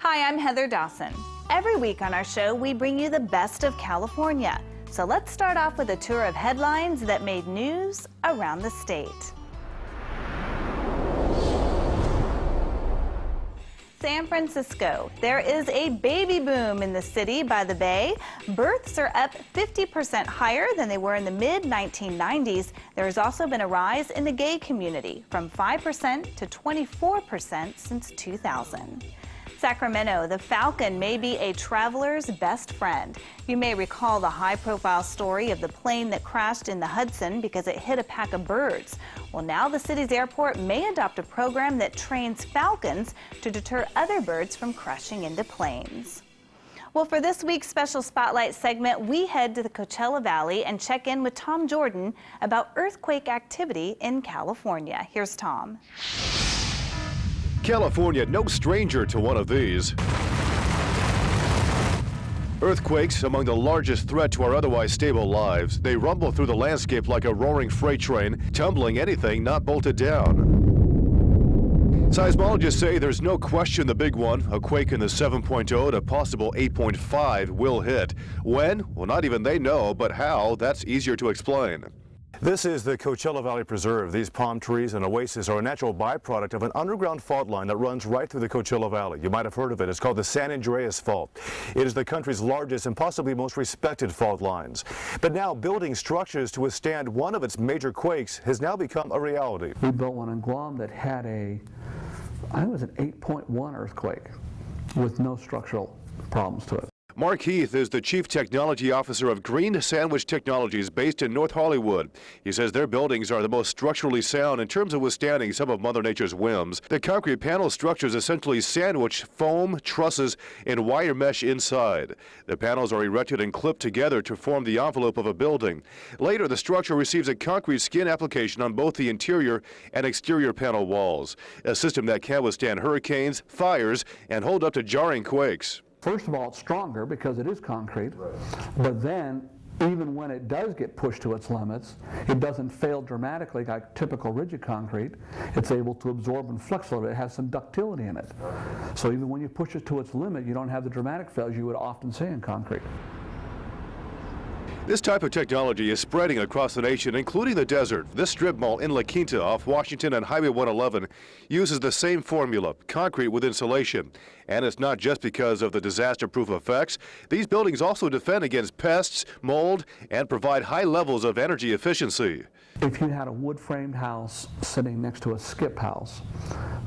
Hi, I'm Heather Dawson. Every week on our show, we bring you the best of California. So let's start off with a tour of headlines that made news around the state. San Francisco. There is a baby boom in the city by the Bay. Births are up 50% higher than they were in the mid-1990s. There has also been a rise in the gay community from 5% to 24% since 2000. Sacramento, the Falcon may be a traveler's best friend. You may recall the high-profile story of the plane that crashed in the Hudson because it hit a pack of birds. Well, now the city's airport may adopt a program that trains falcons to deter other birds from crashing into planes. Well, for this week's special Spotlight segment, we head to the Coachella Valley and check in with Tom Jordan about earthquake activity in California. Here's Tom. California, no stranger to one of these. Earthquakes, among the largest threat to our otherwise stable lives. They rumble through the landscape like a roaring freight train, tumbling anything not bolted down. Seismologists say there's no question the big one, a quake in the 7.0 to possible 8.5, will hit. When? Well, not even they know, but how, that's easier to explain. This is the Coachella Valley Preserve. These palm trees and oases are a natural byproduct of an underground fault line that runs right through the Coachella Valley. You might have heard of it. It's called the San Andreas Fault. It is the country's largest and possibly most respected fault lines. But now building structures to withstand one of its major quakes has now become a reality. We built one in Guam that had I think it was an 8.1 earthquake with no structural problems to it. Mark Heath is the Chief Technology Officer of Green Sandwich Technologies based in North Hollywood. He says their buildings are the most structurally sound in terms of withstanding some of Mother Nature's whims. The concrete panel structures essentially sandwich foam, trusses, and wire mesh inside. The panels are erected and clipped together to form the envelope of a building. Later, the structure receives a concrete skin application on both the interior and exterior panel walls, a system that can withstand hurricanes, fires, and hold up to jarring quakes. First of all, it's stronger because it is concrete, but then even when it does get pushed to its limits, it doesn't fail dramatically like typical rigid concrete. It's able to absorb and flex a little bit. It has some ductility in it. So even when you push it to its limit, you don't have the dramatic failures you would often see in concrete. This type of technology is spreading across the nation, including the desert. This strip mall in La Quinta off Washington and Highway 111 uses the same formula, concrete with insulation. And it's not just because of the disaster-proof effects. These buildings also defend against pests, mold, and provide high levels of energy efficiency. If you had a wood-framed house sitting next to a skip house,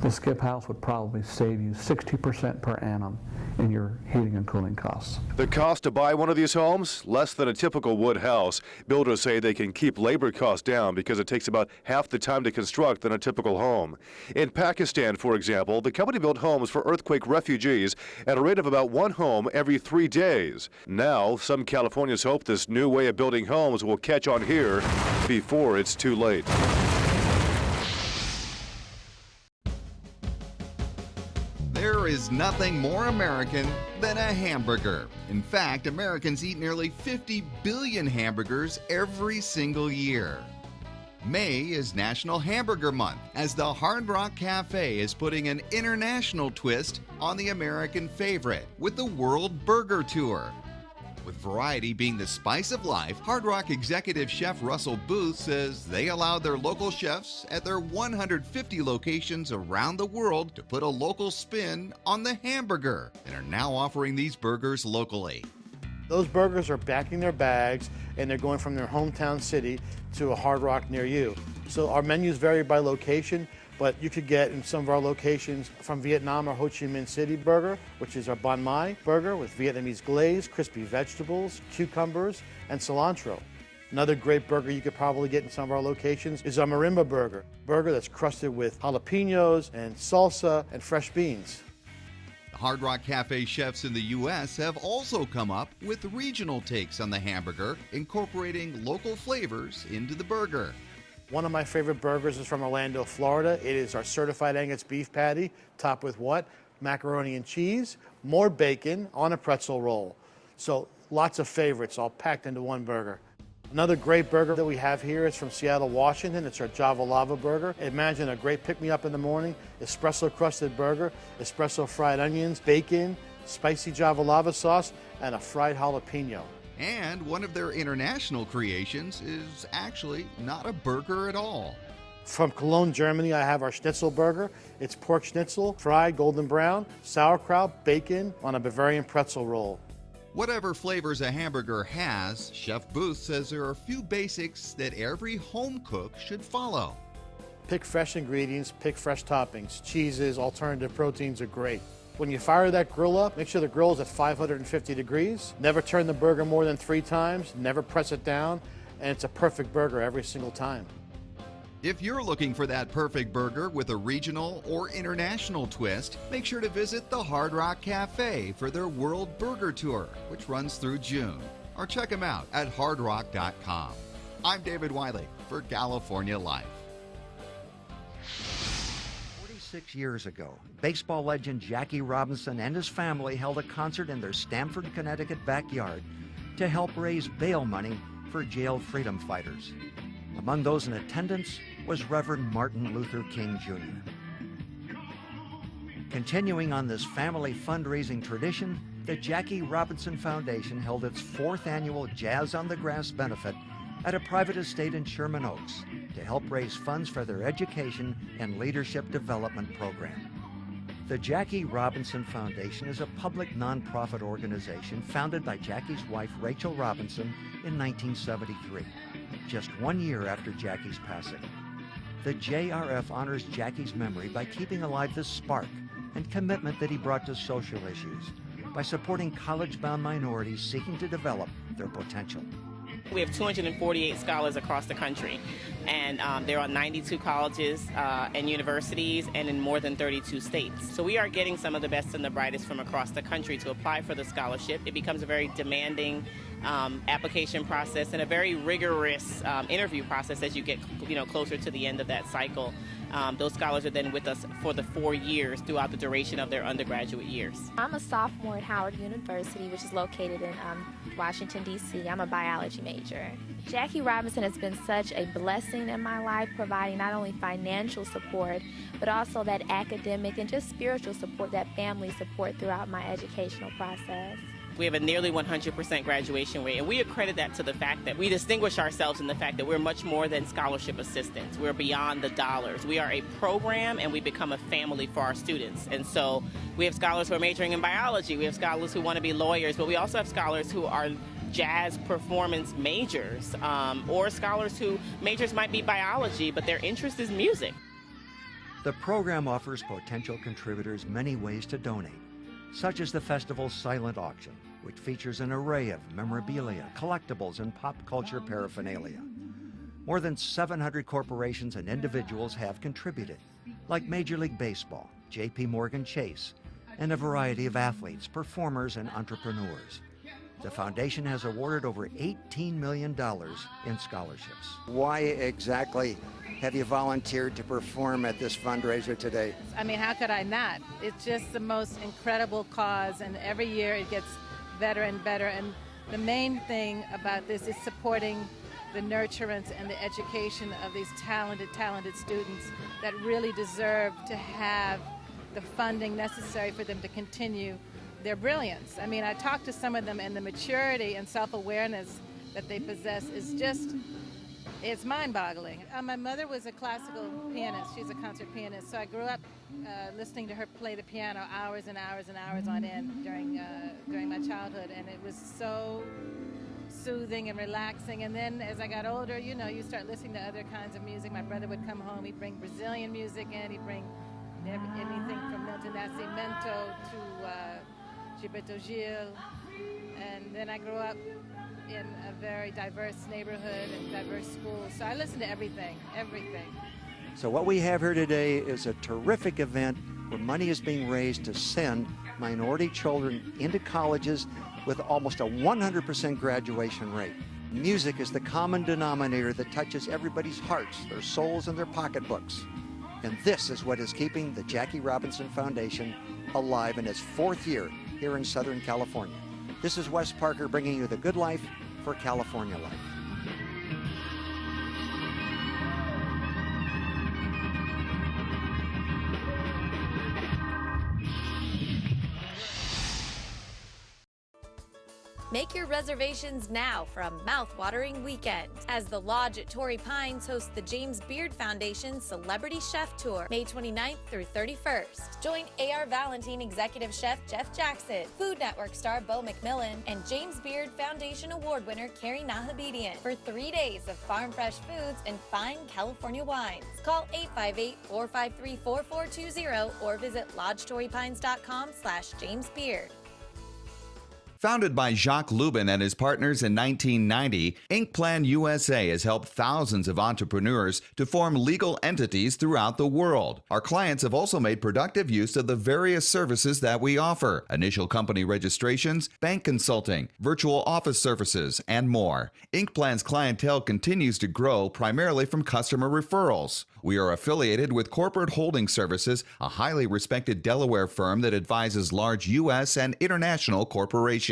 the skip house would probably save you 60% per annum in your heating and cooling costs. The cost to buy one of these homes? Less than a typical wood house. Builders say they can keep labor costs down because it takes about half the time to construct than a typical home. In Pakistan, for example, the company built homes for earthquake refugees at a rate of about one home every 3 days. Now, some Californians hope this new way of building homes will catch on here before it's too late. There is nothing more American than a hamburger. In fact, Americans eat nearly 50 billion hamburgers every single year. May is National Hamburger Month, as the Hard Rock Cafe is putting an international twist on the American favorite with the World Burger Tour. With variety being the spice of life, Hard Rock executive chef Russell Booth says they allowed their local chefs at their 150 locations around the world to put a local spin on the hamburger and are now offering these burgers locally. Those burgers are packing their bags and they're going from their hometown city to a Hard Rock near you. So our menus vary by location, but you could get in some of our locations from Vietnam our Ho Chi Minh City burger, which is our banh mi burger with Vietnamese glaze, crispy vegetables, cucumbers, and cilantro. Another great burger you could probably get in some of our locations is our marimba burger that's crusted with jalapenos and salsa and fresh beans. The Hard Rock Cafe chefs in the U.S. have also come up with regional takes on the hamburger, incorporating local flavors into the burger. One of my favorite burgers is from Orlando, Florida. It is our certified Angus beef patty, topped with what? Macaroni and cheese, more bacon on a pretzel roll. So lots of favorites all packed into one burger. Another great burger that we have here is from Seattle, Washington. It's our Java Lava burger. Imagine a great pick-me-up in the morning, espresso crusted burger, espresso fried onions, bacon, spicy Java Lava sauce, and a fried jalapeno. And one of their international creations is actually not a burger at all. From Cologne, Germany, I have our schnitzel burger. It's pork schnitzel, fried golden brown, sauerkraut, bacon on a Bavarian pretzel roll. Whatever flavors a hamburger has, Chef Booth says there are a few basics that every home cook should follow. Pick fresh ingredients, pick fresh toppings. Cheeses, alternative proteins are great. When you fire that grill up, make sure the grill is at 550 degrees. Never turn the burger more than 3 times, never press it down, and it's a perfect burger every single time. If you're looking for that perfect burger with a regional or international twist, make sure to visit the Hard Rock Cafe for their World Burger Tour, which runs through June. Or check them out at hardrock.com. I'm David Wiley for California Life. 46 years ago, baseball legend Jackie Robinson and his family held a concert in their Stamford, Connecticut backyard to help raise bail money for jailed freedom fighters. Among those in attendance was Reverend Martin Luther King Jr. Continuing on this family fundraising tradition, the Jackie Robinson Foundation held its 4th annual Jazz on the Grass benefit at a private estate in Sherman Oaks to help raise funds for their education and leadership development program. The Jackie Robinson Foundation is a public nonprofit organization founded by Jackie's wife Rachel Robinson in 1973, just 1 year after Jackie's passing. The JRF honors Jackie's memory by keeping alive the spark and commitment that he brought to social issues by supporting college-bound minorities seeking to develop their potential. We have 248 scholars across the country, and they're on 92 colleges and universities and in more than 32 states. So we are getting some of the best and the brightest from across the country to apply for the scholarship. It becomes a very demanding application process and a very rigorous interview process as you get closer to the end of that cycle. Those scholars are then with us for the 4 years throughout the duration of their undergraduate years. I'm a sophomore at Howard University, which is located in Washington, D.C. I'm a biology major. Jackie Robinson has been such a blessing in my life, providing not only financial support, but also that academic and just spiritual support, that family support throughout my educational process. We have a nearly 100% graduation rate, and we accredit that to the fact that we distinguish ourselves in the fact that we're much more than scholarship assistants. We're beyond the dollars. We are a program, and we become a family for our students. And so we have scholars who are majoring in biology. We have scholars who want to be lawyers, but we also have scholars who are jazz performance majors, or scholars who majors might be biology, but their interest is music. The program offers potential contributors many ways to donate, such as the festival's silent auction, which features an array of memorabilia, collectibles, and pop culture paraphernalia. More than 700 corporations and individuals have contributed, like Major League Baseball, J.P. Morgan Chase, and a variety of athletes, performers, and entrepreneurs. The foundation has awarded over $18 million in scholarships. Why exactly have you volunteered to perform at this fundraiser today? I mean, how could I not? It's just the most incredible cause, and every year it gets better and better. And the main thing about this is supporting the nurturance and the education of these talented students that really deserve to have the funding necessary for them to continue their brilliance. I mean, I talked to some of them, and the maturity and self-awareness that they possess is just, it's mind-boggling. My mother was a classical pianist. She's a concert pianist. So I grew up listening to her play the piano hours and hours and hours on end during my childhood, and it was so soothing and relaxing. And then as I got older, you start listening to other kinds of music. My brother would come home, he'd bring Brazilian music in, he'd bring anything from Milton Nascimento to Gilberto Gil. And then I grew up in a very diverse neighborhood and diverse schools. So I listen to everything. So what we have here today is a terrific event where money is being raised to send minority children into colleges with almost a 100% graduation rate. Music is the common denominator that touches everybody's hearts, their souls, and their pocketbooks. And this is what is keeping the Jackie Robinson Foundation alive in its 4th year here in Southern California. This is Wes Parker bringing you the good life for California Life. Make your reservations now for a mouth-watering weekend, as the Lodge at Torrey Pines hosts the James Beard Foundation Celebrity Chef Tour, May 29th through 31st. Join A.R. Valentine Executive Chef Jeff Jackson, Food Network star Bo McMillan, and James Beard Foundation Award winner Carrie Nahabedian for 3 days of farm-fresh foods and fine California wines. Call 858-453-4420 or visit lodgetorreypines.com/JamesBeard. Founded by Jacques Lubin and his partners in 1990, Inkplan USA has helped thousands of entrepreneurs to form legal entities throughout the world. Our clients have also made productive use of the various services that we offer: initial company registrations, bank consulting, virtual office services, and more. Inkplan's clientele continues to grow primarily from customer referrals. We are affiliated with Corporate Holding Services, a highly respected Delaware firm that advises large U.S. and international corporations.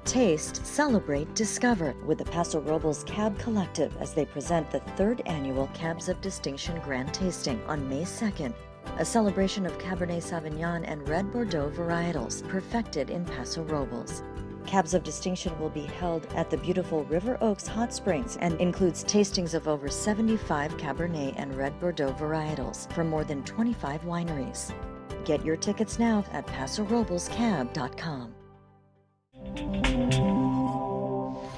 Taste, celebrate, discover with the Paso Robles Cab Collective as they present the 3rd annual Cabs of Distinction Grand Tasting on May 2nd, a celebration of Cabernet Sauvignon and Red Bordeaux varietals perfected in Paso Robles. Cabs of Distinction will be held at the beautiful River Oaks Hot Springs and includes tastings of over 75 Cabernet and Red Bordeaux varietals from more than 25 wineries. Get your tickets now at PasoRoblesCab.com.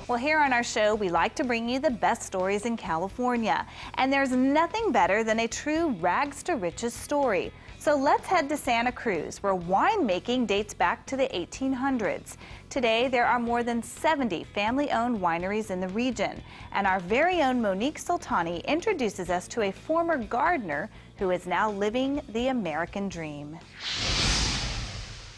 Well, here on our show, we like to bring you the best stories in California. And there's nothing better than a true rags to riches story. So let's head to Santa Cruz, where winemaking dates back to the 1800s. Today, there are more than 70 family-owned wineries in the region. And our very own Monique Soltani introduces us to a former gardener who is now living the American dream.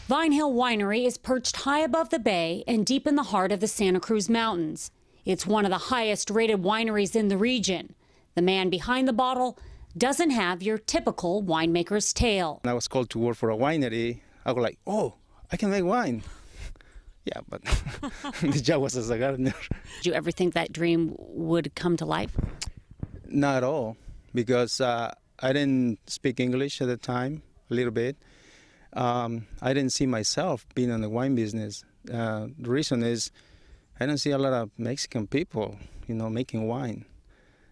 Vine Hill Winery is perched high above the bay and deep in the heart of the Santa Cruz Mountains. It's one of the highest rated wineries in the region. The man behind the bottle doesn't have your typical winemaker's tale. When I was called to work for a winery, I was like, oh, I can make wine. Yeah, but the job was as a gardener. Did you ever think that dream would come to life? Not at all, because I didn't speak English at the time, a little bit. I didn't see myself being in the wine business. The reason is I don't see a lot of Mexican people, making wine.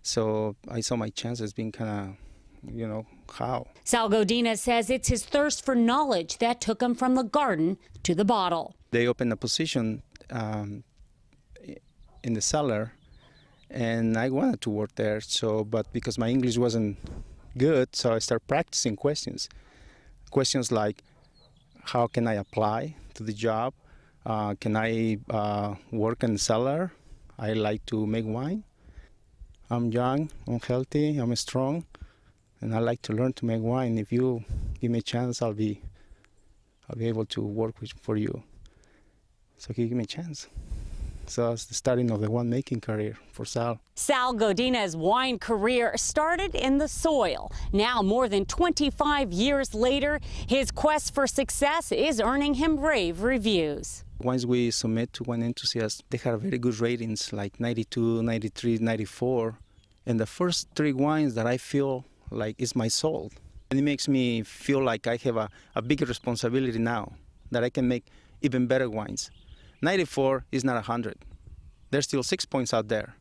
So I saw my chances being kind of, how. Sal Godinez says it's his thirst for knowledge that took him from the garden to the bottle. They opened a position in the cellar, and I wanted to work there. But because my English wasn't good, so I started practicing questions. Questions like, how can I apply to the job? Can I work in the cellar? I like to make wine. I'm young, I'm healthy, I'm strong, and I like to learn to make wine. If you give me a chance, I'll be able to work for you. So give me a chance. So it's the starting of the winemaking career for Sal. Sal Godinez's wine career started in the soil. Now, more than 25 years later, his quest for success is earning him rave reviews. Wines we submit to wine enthusiasts, they have very good ratings, like 92, 93, 94. And the first 3 wines that I feel like is my soul. And it makes me feel like I have a bigger responsibility now, that I can make even better wines. 94 is not 100. There's still 6 points out there.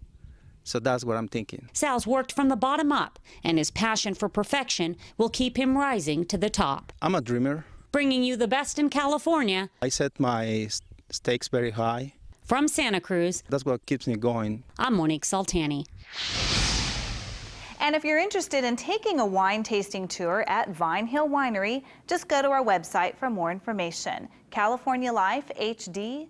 So that's what I'm thinking. Sal's worked from the bottom up, and his passion for perfection will keep him rising to the top. I'm a dreamer. Bringing you the best in California. I set my stakes very high. From Santa Cruz. That's what keeps me going. I'm Monique Soltani. And if you're interested in taking a wine tasting tour at Vine Hill Winery, just go to our website for more information, CaliforniaLifeHD.com.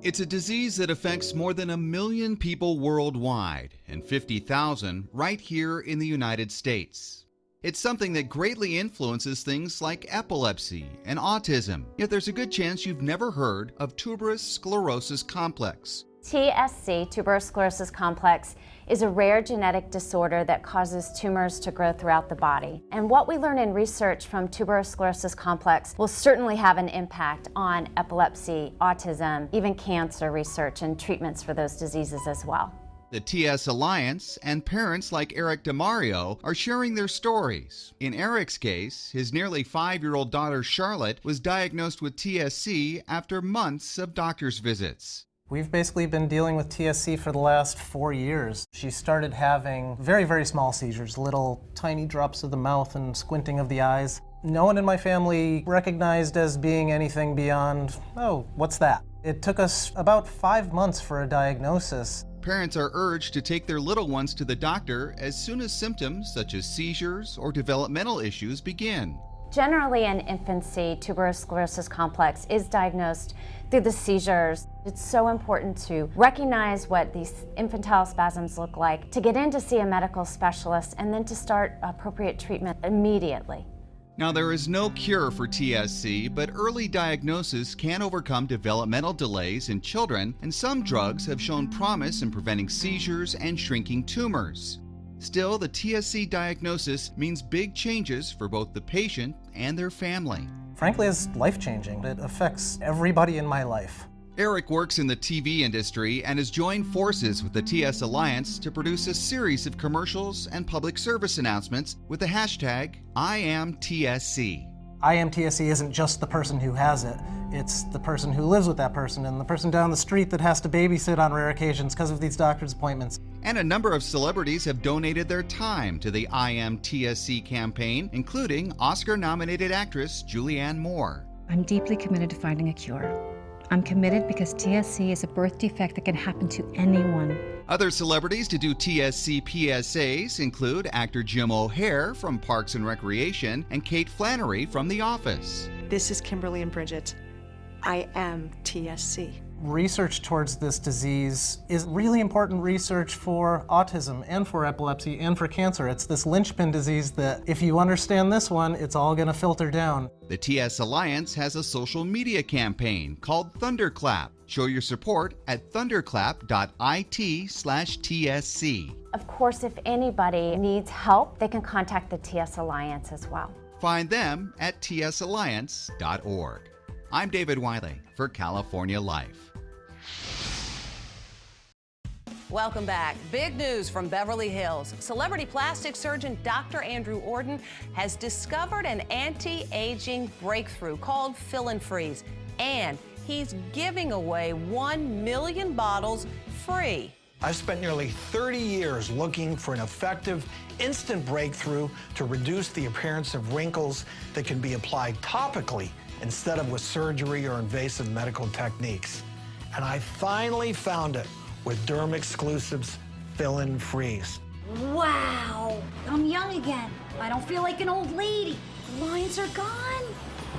It's a disease that affects more than 1 million people worldwide and 50,000 right here in the United States. It's something that greatly influences things like epilepsy and autism. Yet there's a good chance you've never heard of Tuberous Sclerosis Complex. TSC, Tuberous Sclerosis Complex, is a rare genetic disorder that causes tumors to grow throughout the body. And what we learn in research from Tuberous Sclerosis Complex will certainly have an impact on epilepsy, autism, even cancer research and treatments for those diseases as well. The TS Alliance and parents like Eric DeMario are sharing their stories. In Eric's case, his nearly 5-year-old daughter Charlotte was diagnosed with TSC after months of doctor's visits. We've basically been dealing with TSC for the last 4 years. She started having very, very small seizures, little tiny drops of the mouth and squinting of the eyes. No one in my family recognized as being anything beyond, oh, what's that? It took us about 5 months for a diagnosis. Parents are urged to take their little ones to the doctor as soon as symptoms such as seizures or developmental issues begin. Generally in infancy, Tuberous Sclerosis Complex is diagnosed through the seizures. It's so important to recognize what these infantile spasms look like, to get in to see a medical specialist, and then to start appropriate treatment immediately. Now, there is no cure for TSC, but early diagnosis can overcome developmental delays in children, and some drugs have shown promise in preventing seizures and shrinking tumors. Still, the TSC diagnosis means big changes for both the patient and their family. Frankly, it's life-changing. It affects everybody in my life. Eric works in the TV industry and has joined forces with the TS Alliance to produce a series of commercials and public service announcements with the hashtag #IamTSC. IamTSC isn't just the person who has it, it's the person who lives with that person and the person down the street that has to babysit on rare occasions because of these doctor's appointments. And a number of celebrities have donated their time to the IamTSC campaign, including Oscar-nominated actress Julianne Moore. I'm deeply committed to finding a cure. I'm committed because TSC is a birth defect that can happen to anyone. Other celebrities to do TSC PSAs include actor Jim O'Hare from Parks and Recreation and Kate Flannery from The Office. This is Kimberly and Bridget. I am TSC. Research towards this disease is really important research for autism and for epilepsy and for cancer. It's this linchpin disease that if you understand this one, it's all going to filter down. The TS Alliance has a social media campaign called Thunderclap. Show your support at thunderclap.it/TSC. Of course, if anybody needs help, they can contact the TS Alliance as well. Find them at tsalliance.org. I'm David Wiley for California Life. Welcome back. Big news from Beverly Hills. Celebrity plastic surgeon Dr. Andrew Orden has discovered an anti-aging breakthrough called Fill and Freeze, and he's giving away 1 million bottles free. I've spent nearly 30 years looking for an effective, instant breakthrough to reduce the appearance of wrinkles that can be applied topically instead of with surgery or invasive medical techniques. And I finally found it with Derm Exclusive's Fill and Freeze. Wow, I'm young again. I don't feel like an old lady. The lines are gone.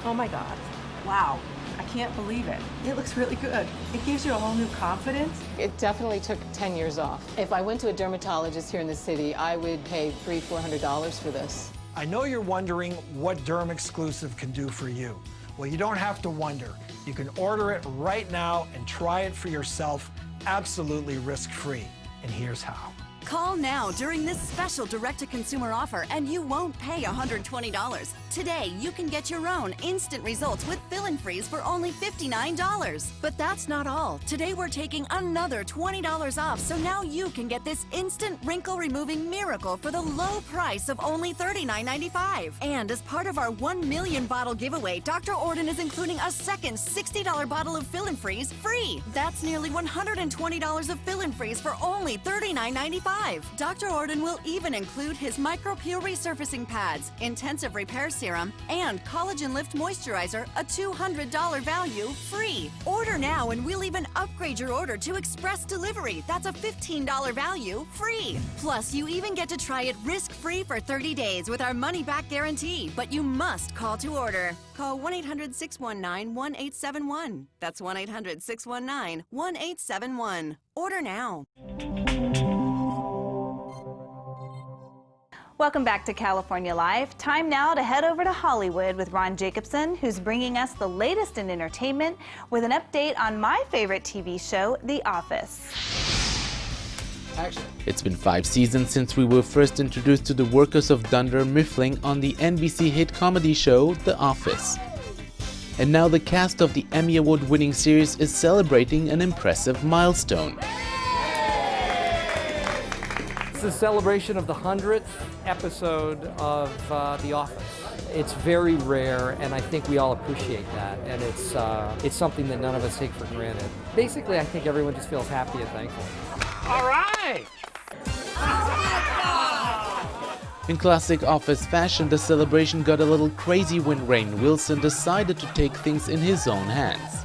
Oh my God. Wow. I can't believe it. It looks really good. It gives you a whole new confidence. It definitely took 10 years off. If I went to a dermatologist here in the city, I would pay $300-400 for this. I know you're wondering what Derm Exclusive can do for you. Well, you don't have to wonder. You can order it right now and try it for yourself, absolutely risk-free. And here's how. Call now during this special direct-to-consumer offer and you won't pay $120. Today, you can get your own instant results with Fill and Freeze for only $59. But that's not all. Today, we're taking another $20 off, so now you can get this instant wrinkle-removing miracle for the low price of only $39.95. And as part of our 1 million bottle giveaway, Dr. Orden is including a second $60 bottle of Fill and Freeze free. That's nearly $120 of Fill and Freeze for only $39.95. Dr. Orden will even include his Micro-Peel Resurfacing Pads, Intensive Repair Serum, and Collagen Lift Moisturizer, a $200 value, free. Order now and we'll even upgrade your order to Express Delivery. That's a $15 value, free. Plus, you even get to try it risk-free for 30 days with our money-back guarantee, but you must call to order. Call 1-800-619-1871. That's 1-800-619-1871. Order now. Welcome back to California Life. Time now to head over to Hollywood with Ron Jacobson, who's bringing us the latest in entertainment with an update on my favorite TV show, The Office. Action. It's been 5 seasons since we were first introduced to the workers of Dunder Mifflin on the NBC hit comedy show, The Office. And now the cast of the Emmy Award-winning series is celebrating an impressive milestone. It's a celebration of the 100th episode of The Office. It's very rare, and I think we all appreciate that, and it's something that none of us take for granted. Basically, I think everyone just feels happy and thankful. All right! In classic Office fashion, the celebration got a little crazy when Rainn Wilson decided to take things in his own hands.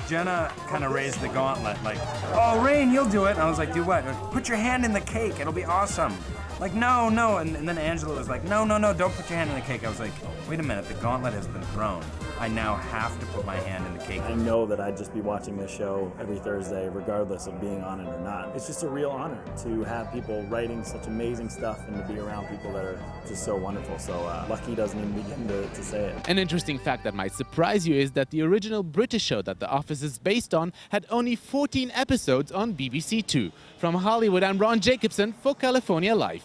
Jenna kind of raised the gauntlet, like, oh, Rainn, you'll do it. And I was like, do what? Put your hand in the cake, it'll be awesome. Like, no. And then Angela was like, no, don't put your hand in the cake. I was like, wait a minute, the gauntlet has been thrown. I now have to put my hand in the cake. I know that I'd just be watching this show every Thursday, regardless of being on it or not. It's just a real honor to have people writing such amazing stuff and to be around people that are just so wonderful. So lucky doesn't even begin to say it. An interesting fact that might surprise you is that the original British show that The Office is based on had only 14 episodes on BBC Two. From Hollywood, I'm Ron Jacobson for California Life.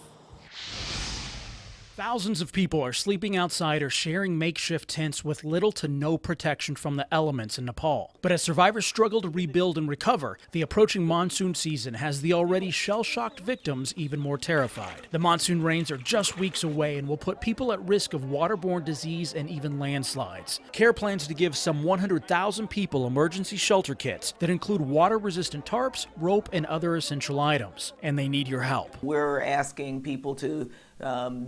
Thousands of people are sleeping outside or sharing makeshift tents with little to no protection from the elements in Nepal. But as survivors struggle to rebuild and recover, the approaching monsoon season has the already shell-shocked victims even more terrified. The monsoon rains are just weeks away and will put people at risk of waterborne disease and even landslides. CARE plans to give some 100,000 people emergency shelter kits that include water-resistant tarps, rope, and other essential items. And they need your help. We're asking people to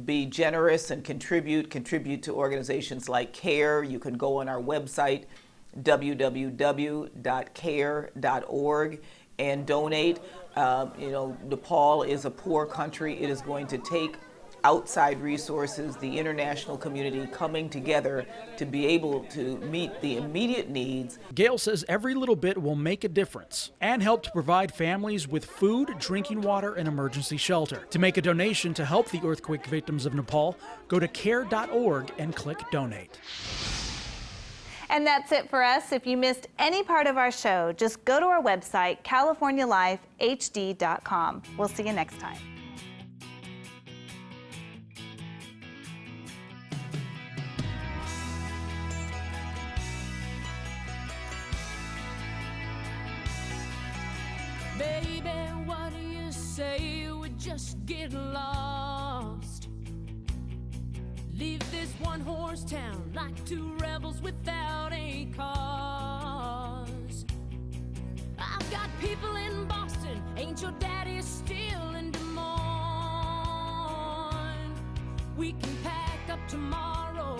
be generous and contribute to organizations like CARE. You can go on our website, www.care.org, and donate. Nepal is a poor country. It is going to take outside resources, the international community coming together to be able to meet the immediate needs. Gail says every little bit will make a difference and help to provide families with food, drinking water, and emergency shelter. To make a donation to help the earthquake victims of Nepal, go to care.org and click donate. And that's it for us. If you missed any part of our show, just go to our website, californialifehd.com. We'll see you next time. Baby, what do you say we just get lost? Leave this one-horse town like two rebels without a cause. I've got people in Boston, ain't your daddy still in Des Moines? We can pack up tomorrow.